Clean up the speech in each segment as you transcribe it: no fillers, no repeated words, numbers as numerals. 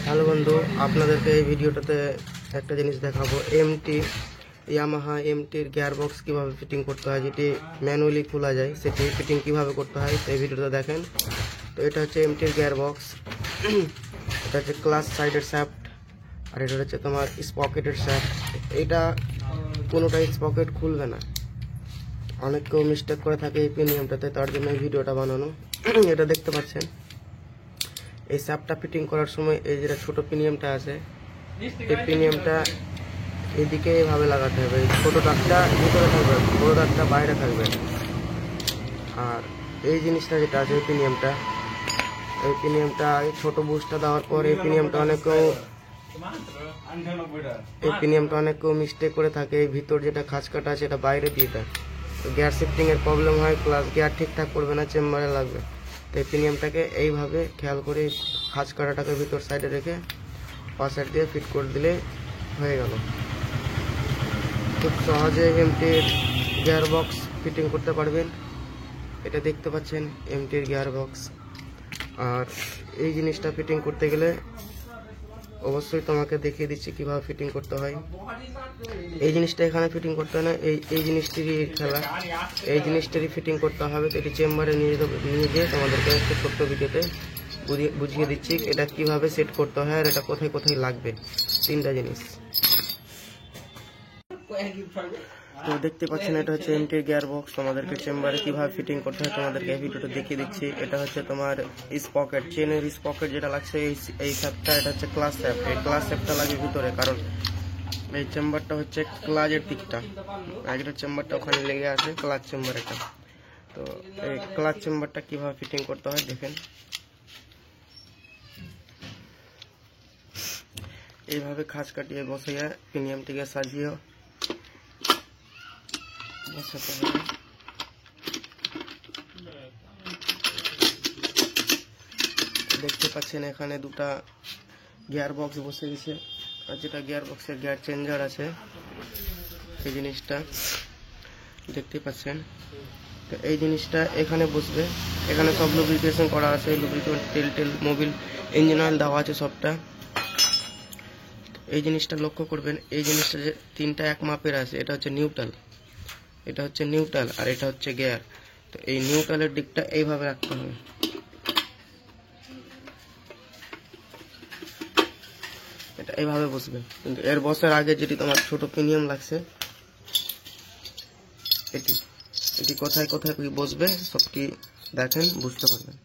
Hello বন্ধু, আপনাদেরকে এই ভিডিওটাতে একটা জিনিস দেখাবো। ইয়ামাহা এমটির গিয়ার বক্স কীভাবে ফিটিং করতে হয়, যেটি ম্যানুয়ালি খোলা যায়, সেটি ফিটিং কিভাবে করতে হয় সেই ভিডিওটা দেখেন। তো এটা হচ্ছে এমটির গিয়ার বক্স, এটা হচ্ছে ক্লাস সাইডের শ্যাফট, আর এটা হচ্ছে তোমার স্পকেটের শ্যাফট। এটা কোনোটাই স্পকেট খুলবে না, অনেক কেউ মিস্টেক করে থাকে এই প্রিমিয়ামটাতে, তার জন্য এই ভিডিওটা বানানো। এটা দেখতে পাচ্ছেন, এই শ্যাফটটা ফিটিং করার সময় এই যেটা ছোট প্রিমিয়ামটা আছে, এই প্রিমিয়ামটা এদিকে এইভাবে লাগাতে হবে। ছোটো দাগটা ভিতরে থাকবে, বড়ো দাগটা বাইরে থাকবে। আর এই জিনিসটা যেটা আছে, এই প্রিমিয়ামটা এই ছোটো বুশটা দেওয়ার পর এই প্রিমিয়ামটা অনেক কেউ মিস্টেক করে থাকে। এই ভিতর যেটা খাঁজ কাটা আছে এটা বাইরে দিয়ে দেয়, তো গিয়ার শিফটিংয়ের প্রবলেম হয়, প্লাস গিয়ার ঠিকঠাক করবে না, চেম্বারে লাগবে। তো এই প্রিমিয়ামটাকে এইভাবে খেয়াল করে খাঁজ কাটাটাকে ভিতর সাইডে রেখে পাশ সাইড দিয়ে ফিট করে দিলে হয়ে গেল। খুব সহজে এমটির গিয়ার বক্স ফিটিং করতে পারবেন। এটা দেখতে পাচ্ছেন এমটির গিয়ার বক্স। আর এই জিনিসটা ফিটিং করতে গেলে অবশ্যই তোমাকে দেখিয়ে দিচ্ছি কীভাবে ফিটিং করতে হয়। এই জিনিসটা এখানে ফিটিং করতে হয় না, এই জিনিসটিরই খেলা, এই জিনিসটারই ফিটিং করতে হবে। তো এটি চেম্বারে নিয়ে গিয়ে তোমাদেরকে একটা ছোট্ট ভিডিওতে বুঝিয়ে দিচ্ছি এটা কিভাবে সেট করতে হয় আর এটা কোথায় কোথায় লাগবে, তিনটা জিনিস। তো দেখতে পাচ্ছেন এটা হচ্ছে এমটির গিয়ার বক্স। তোমাদেরকে চেম্বারে কিভাবে ফিটিং করতে হয় তোমাদেরকে এই ভিডিওটা দেখিয়ে দিচ্ছি। এটা হচ্ছে তোমার স্পকেট, চেনের স্পকেট যেটা লাগছে এই শ্যাফটটা, এটা হচ্ছে ক্লাস শ্যাফট। এই ক্লাস শ্যাফটটা লাগে ভিতরে, কারণ এই চেম্বারটা হচ্ছে ক্লাচের দিকটা, আগের চেম্বারটা ওখানে লেগে আছে, ক্লাচ চেম্বার এটা। তো এই ক্লাচ চেম্বারটা কিভাবে ফিটিং করতে হয় দেখেন। এইভাবে খাঁজ কাটিয়ে বসাইয়া প্রিমিয়ামটিকে সাজিয়ে বসাতে হবে। দেখতে পাচ্ছেন এখানে দুটা গিয়ার বক্স বসে গেছে, আর যেটা গিয়ার বক্সের গিয়ার চেঞ্জার আছে এই জিনিসটা দেখতে পাচ্ছেন। তো এই জিনিসটা এখানে বসবে, এখানে সব লুব্রিকেশন করা আছে, লুব্রিকেন্ট, তেল মোবিল, ইঞ্জিন অয়েল দেওয়া আছে সবটা। এই জিনিসটা লক্ষ্য করবেন, এই জিনিসটা যে তিনটা এক মাপের আছে, এটা হচ্ছে নিউট্রাল, এটা হচ্ছে নিউট্রাল, আর এটা হচ্ছে গিয়ার। তো এই নিউট্রালের দিকটা এইভাবে রাখতে হবে। এটা এইভাবে বসবে, কিন্তু এর বসার আগে যেটি তোমার ছোট প্রিমিয়াম লাগছে, এটি কোথায় কোথায় বসবে সবটি দেখেন, বুঝতে পারবেন।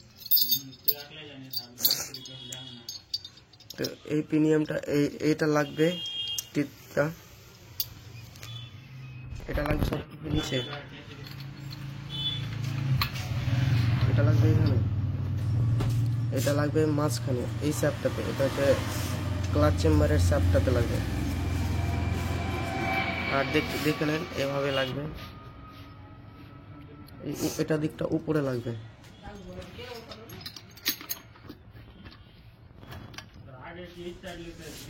তো এই প্রিমিয়ামটা এইটা লাগবে, টিপটা এটা লাগবে সব নিচে, এটা লাগবে এখানে, এটা লাগবে মাঝখানে এই শ্যাফটটাতে, এটা হচ্ছে ক্লাচ চেম্বারের শ্যাফটটাতে লাগবে। আর দেখে নেন এভাবে লাগবে, এটা দিকটা উপরে লাগবে।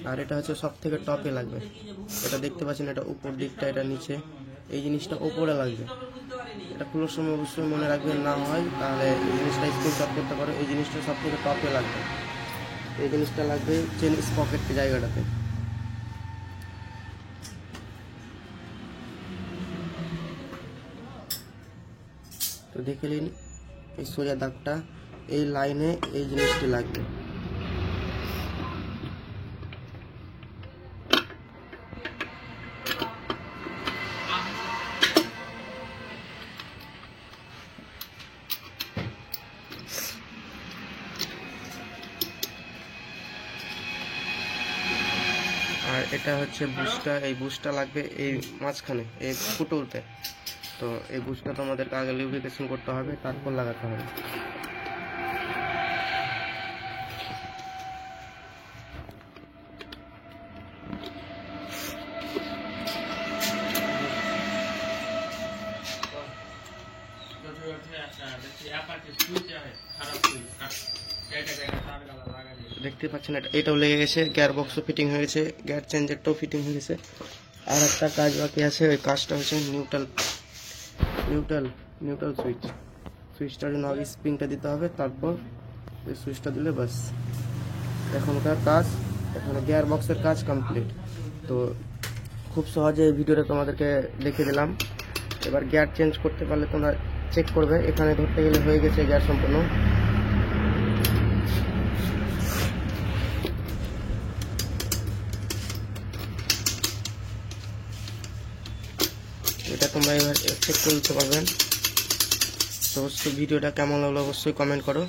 আর এটা হচ্ছে সব থেকে টপে লাগবে, এটা দেখতে পাচ্ছেন, এটা উপর দিকটা, এটা নিচে, এই জিনিসটা উপরে লাগবে। এটা খোলার সময় অবশ্যই মনে রাখবেন, না হয় তাহলে এই জিনিসটা স্ক্রিনশট করতে পারো। এই জিনিসটা সব থেকে টপে লাগবে, এই জিনিসটা লাগবে চেন স্পকেট জায়গাটাতে। তো দেখে নিন এই সোজা দাগটা, এই লাইনে এই জিনিসটি লাগবে। আর এটা হচ্ছে বুশটা, এই বুশটা লাগবে এই মাঝখানে, এই পুটুলতে। তো এই বুশটা তোমাদেরকে আগে লিউব্রিকেশন করতে হবে, তারপর লাগাতে হবে। দেখতে পাচ্ছেন এটাও লেগে গেছে, গিয়ার বক্সও ফিটিং হয়ে গেছে, গিয়ার চেঞ্জারটাও ফিটিং হয়ে গেছে। আর একটা কাজ বাকি আছে, ওই কাজটা হচ্ছে নিউট্রাল সুইচটার জন্য আগে স্প্রিংটা দিতে হবে, তারপর ওই সুইচটা দিলে বাস। এখনকার কাজ, এখানে গিয়ার বক্সের কাজ কমপ্লিট। তো খুব সহজে এই ভিডিওটা তোমাদেরকে দেখিয়ে দিলাম। এবার গিয়ার চেঞ্জ করতে পারলে তোমরা চেক করবে, এখানে ধরতে গেলে হয়ে গেছে গিয়ার সম্পূর্ণ। এটা তোমরা এবার চেক করে দিতে পারবেন। তো অবশ্যই ভিডিওটা কেমন লাগলো অবশ্যই কমেন্ট করো।